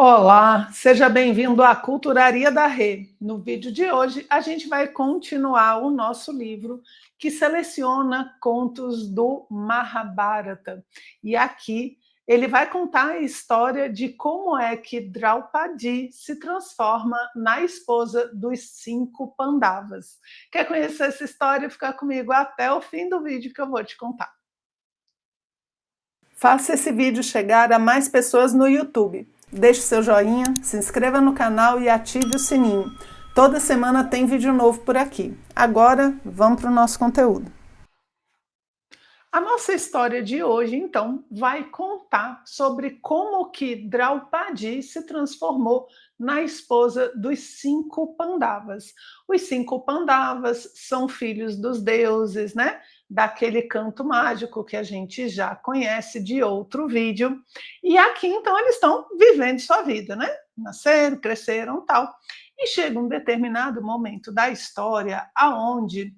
Olá, seja bem-vindo à Culturaria da Rê. No vídeo de hoje, a gente vai continuar o nosso livro que seleciona contos do Mahabharata. E aqui ele vai contar a história de como é que Draupadi se transforma na esposa dos 5 Pandavas. Quer conhecer essa história? Fica comigo até o fim do vídeo que eu vou te contar. Faça esse vídeo chegar a mais pessoas no YouTube. Deixe seu joinha, se inscreva no canal e ative o sininho. Toda semana tem vídeo novo por aqui. Agora, vamos para o nosso conteúdo. A nossa história de hoje, então, vai contar sobre como que Draupadi se transformou na esposa dos 5 Pandavas. Os 5 Pandavas são filhos dos deuses, né? Daquele canto mágico que a gente já conhece de outro vídeo. E aqui, então, eles estão vivendo sua vida, né? Nasceram, cresceram, tal. E chega um determinado momento da história aonde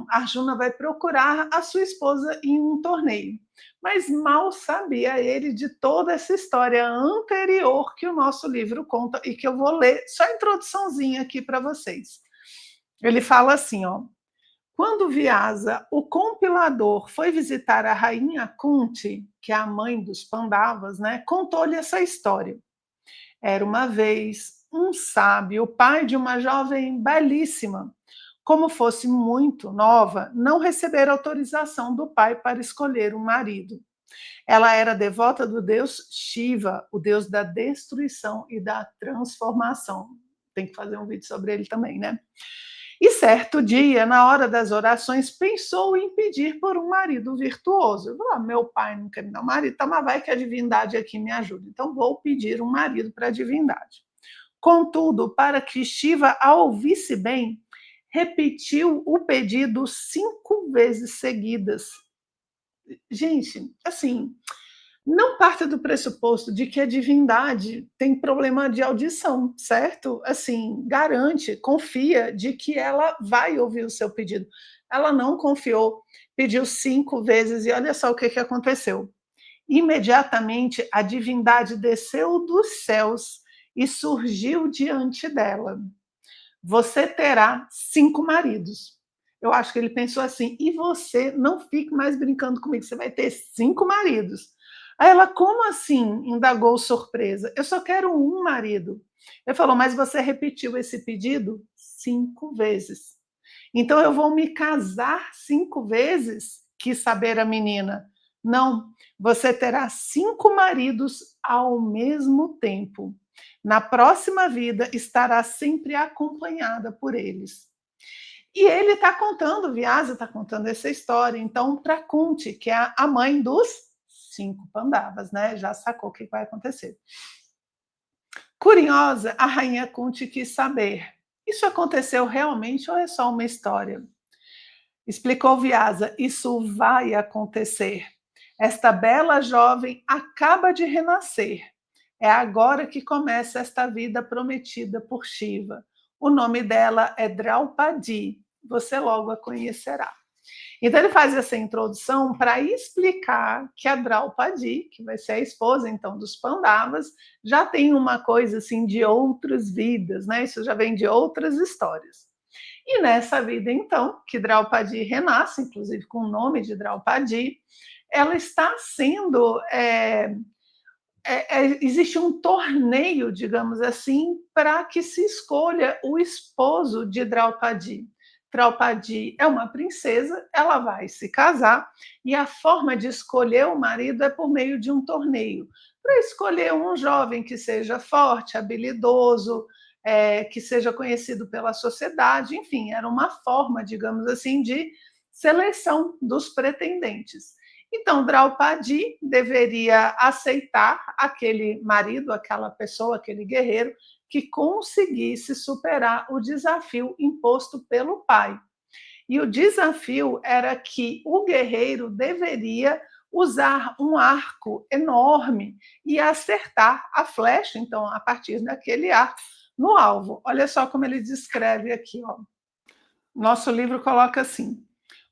Arjuna vai procurar a sua esposa em um torneio. Mas mal sabia ele de toda essa história anterior que o nosso livro conta e que eu vou ler só a introduçãozinha aqui para vocês. Ele fala assim, ó: quando Vyasa, o compilador, foi visitar a rainha Kunti, que é a mãe dos Pandavas, né, contou-lhe essa história. Era uma vez um sábio, o pai de uma jovem belíssima. Como fosse muito nova, não recebera autorização do pai para escolher um marido. Ela era devota do deus Shiva, o deus da destruição e da transformação. Tem que fazer um vídeo sobre ele também, né? E certo dia, na hora das orações, pensou em pedir por um marido virtuoso. Eu falei, meu pai não quer me dar um marido, então, mas vai que a divindade aqui me ajuda. Então, vou pedir um marido para a divindade. Contudo, para que Shiva a ouvisse bem, repetiu o pedido 5 vezes seguidas. Gente, assim, não parta do pressuposto de que a divindade tem problema de audição, certo? Assim, garante, confia de que ela vai ouvir o seu pedido. Ela não confiou, pediu 5 vezes e olha só o que aconteceu. Imediatamente a divindade desceu dos céus e surgiu diante dela. Você terá 5 maridos. Eu acho que ele pensou assim, e você não fique mais brincando comigo, você vai ter 5 maridos. Aí ela, como assim? Indagou surpresa. Eu só quero um marido. Ele falou, mas você repetiu esse pedido 5 vezes. Então eu vou me casar 5 vezes? Quis saber a menina. Não, você terá 5 maridos ao mesmo tempo. Na próxima vida estará sempre acompanhada por eles. E ele está contando, Vyasa está contando essa história, então, para Kunti, que é a mãe dos 5 Pandavas, né? Já sacou o que vai acontecer. Curiosa, a rainha Kunti quis saber: isso aconteceu realmente ou é só uma história? Explicou Vyasa: isso vai acontecer. Esta bela jovem acaba de renascer. É agora que começa esta vida prometida por Shiva. O nome dela é Draupadi. Você logo a conhecerá. Então ele faz essa introdução para explicar que a Draupadi, que vai ser a esposa então dos Pandavas, já tem uma coisa assim de outras vidas, né? Isso já vem de outras histórias. E nessa vida então, que Draupadi renasce, inclusive com o nome de Draupadi, ela está sendo existe um torneio, digamos assim, para que se escolha o esposo de Draupadi. Draupadi é uma princesa, ela vai se casar e a forma de escolher o marido é por meio de um torneio. Para escolher um jovem que seja forte, habilidoso, que seja conhecido pela sociedade, enfim, era uma forma, digamos assim, de seleção dos pretendentes. Então, Draupadi deveria aceitar aquele marido, aquela pessoa, aquele guerreiro, que conseguisse superar o desafio imposto pelo pai. E o desafio era que o guerreiro deveria usar um arco enorme e acertar a flecha, então, a partir daquele arco, no alvo. Olha só como ele descreve aqui, ó. Nosso livro coloca assim: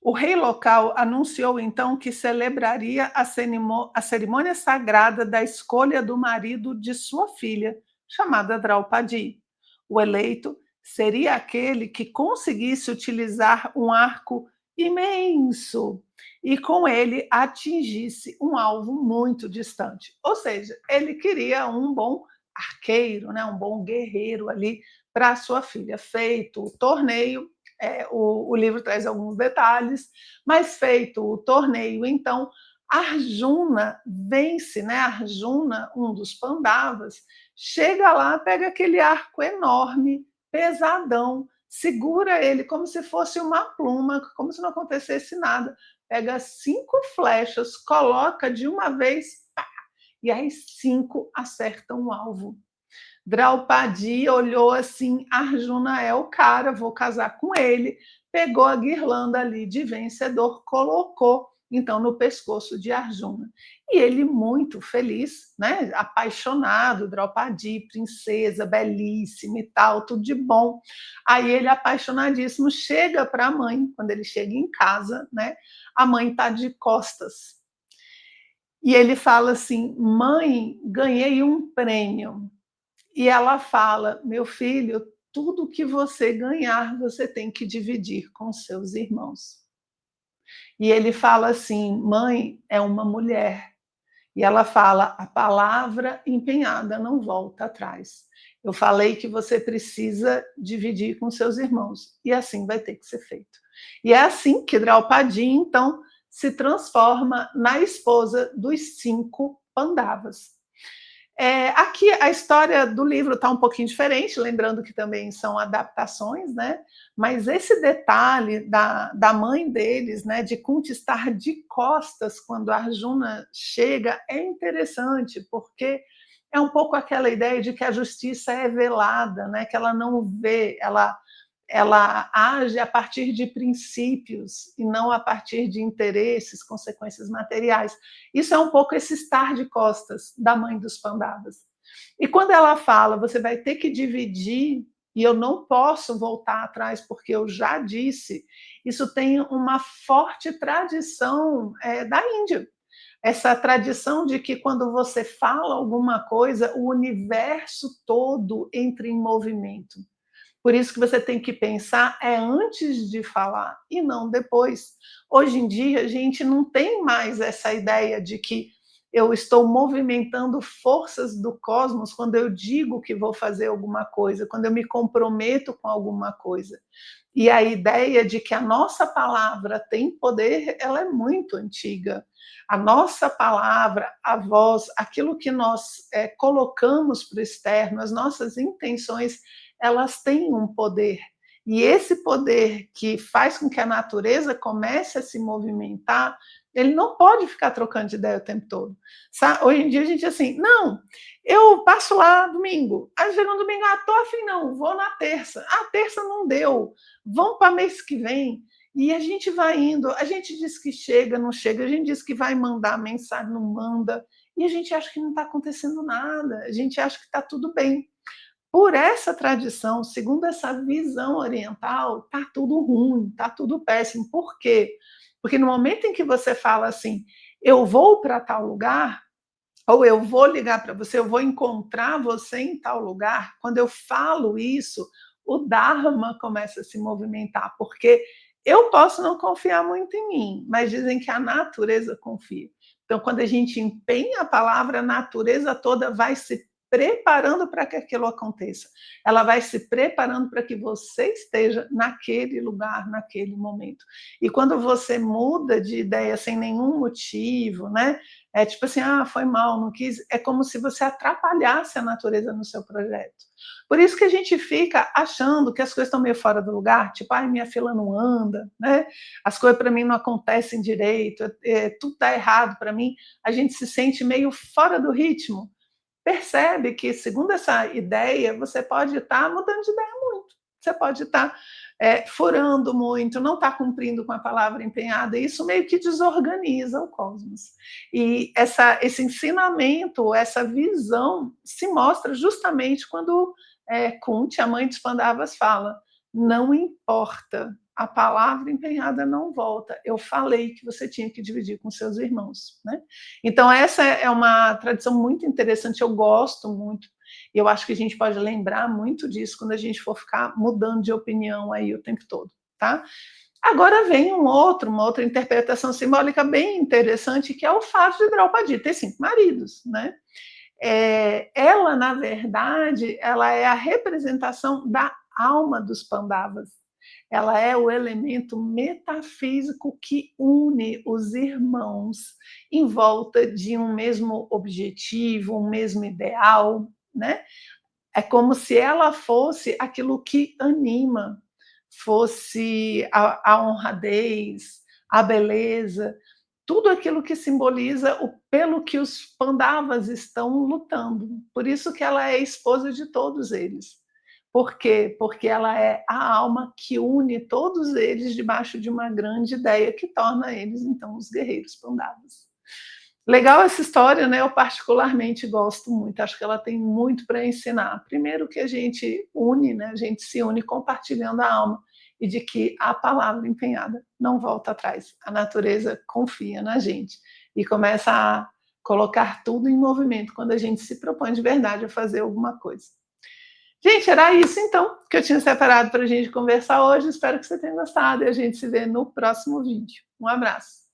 O rei local anunciou então que celebraria a cerimônia sagrada da escolha do marido de sua filha, chamada Draupadi. O eleito seria aquele que conseguisse utilizar um arco imenso e com ele atingisse um alvo muito distante. Ou seja, ele queria um bom arqueiro, né, um bom guerreiro ali para sua filha. Feito o torneio, o livro traz alguns detalhes, mas feito o torneio, então, Arjuna vence, né? Arjuna, um dos Pandavas, chega lá, pega aquele arco enorme, pesadão, segura ele como se fosse uma pluma, como se não acontecesse nada, pega 5 flechas, coloca de uma vez, pá, e aí 5 acertam o alvo. Draupadi olhou assim, Arjuna é o cara, vou casar com ele. Pegou a guirlanda ali de vencedor, colocou então no pescoço de Arjuna. E ele muito feliz, né, apaixonado, Draupadi, princesa, belíssima e tal, tudo de bom. Aí ele apaixonadíssimo chega para a mãe, quando ele chega em casa, né, a mãe está de costas. E ele fala assim: "Mãe, ganhei um prêmio". E ela fala: "Meu filho, tudo que você ganhar, você tem que dividir com seus irmãos". E ele fala assim: "Mãe, é uma mulher". E ela fala: "A palavra empenhada não volta atrás. Eu falei que você precisa dividir com seus irmãos, e assim vai ter que ser feito". E é assim que Draupadi, então, se transforma na esposa dos 5 Pandavas. Aqui a história do livro está um pouquinho diferente, lembrando que também são adaptações, né? Mas esse detalhe da mãe deles, né, de conquistar de costas quando a Arjuna chega, é interessante, porque é um pouco aquela ideia de que a justiça é velada, né, que ela não vê, ela age a partir de princípios e não a partir de interesses, consequências materiais. Isso é um pouco esse estar de costas da mãe dos Pandavas. E quando ela fala, você vai ter que dividir e eu não posso voltar atrás porque eu já disse, isso tem uma forte tradição da Índia. Essa tradição de que quando você fala alguma coisa, o universo todo entra em movimento. Por isso que você tem que pensar antes de falar e não depois. Hoje em dia, a gente não tem mais essa ideia de que eu estou movimentando forças do cosmos quando eu digo que vou fazer alguma coisa, quando eu me comprometo com alguma coisa. E a ideia de que a nossa palavra tem poder, ela é muito antiga. A nossa palavra, a voz, aquilo que nós colocamos para o externo, as nossas intenções, elas têm um poder. E esse poder que faz com que a natureza comece a se movimentar, ele não pode ficar trocando de ideia o tempo todo. Sabe? Hoje em dia a gente diz assim, não, eu passo lá domingo. Aí chega no domingo, tô afim não, vou na terça. Terça não deu, vamos para mês que vem. E a gente vai indo, a gente diz que chega, não chega, a gente diz que vai mandar mensagem, não manda, e a gente acha que não está acontecendo nada, a gente acha que está tudo bem. Por essa tradição, segundo essa visão oriental, tá tudo ruim, tá tudo péssimo. Por quê? Porque no momento em que você fala assim, eu vou para tal lugar, ou eu vou ligar para você, eu vou encontrar você em tal lugar, quando eu falo isso, o Dharma começa a se movimentar, porque eu posso não confiar muito em mim, mas dizem que a natureza confia. Então, quando a gente empenha a palavra, a natureza toda vai se preparando para que aquilo aconteça. Ela vai se preparando para que você esteja naquele lugar, naquele momento. E quando você muda de ideia sem nenhum motivo, né? É tipo assim, foi mal, não quis. É como se você atrapalhasse a natureza no seu projeto. Por isso que a gente fica achando que as coisas estão meio fora do lugar, tipo, minha fila não anda, né? As coisas para mim não acontecem direito, tudo está errado para mim. A gente se sente meio fora do ritmo. Percebe que, segundo essa ideia, você pode estar mudando de ideia muito. Você pode estar furando muito, não está cumprindo com a palavra empenhada, e isso meio que desorganiza o cosmos. E esse ensinamento, essa visão, se mostra justamente quando Kunti, a mãe dos Pandavas, fala: não importa a palavra empenhada não volta. Eu falei que você tinha que dividir com seus irmãos, né? Então, essa é uma tradição muito interessante, eu gosto muito, e eu acho que a gente pode lembrar muito disso quando a gente for ficar mudando de opinião aí o tempo todo, tá? Agora vem uma outra interpretação simbólica bem interessante, que é o fato de Draupadi ter 5 maridos, né? Ela, na verdade, ela é a representação da alma dos Pandavas. Ela é o elemento metafísico que une os irmãos em volta de um mesmo objetivo, um mesmo ideal, né? É como se ela fosse aquilo que anima, fosse a honradez, a beleza, tudo aquilo que simboliza pelo que os Pandavas estão lutando. Por isso que ela é esposa de todos eles. Por quê? Porque ela é a alma que une todos eles debaixo de uma grande ideia que torna eles, então, os guerreiros Pandavas. Legal essa história, né? Eu particularmente gosto muito, acho que ela tem muito para ensinar. Primeiro que a gente une, né? A gente se une compartilhando a alma e de que a palavra empenhada não volta atrás. A natureza confia na gente e começa a colocar tudo em movimento quando a gente se propõe de verdade a fazer alguma coisa. Gente, era isso então que eu tinha separado para a gente conversar hoje. Espero que você tenha gostado e a gente se vê no próximo vídeo. Um abraço.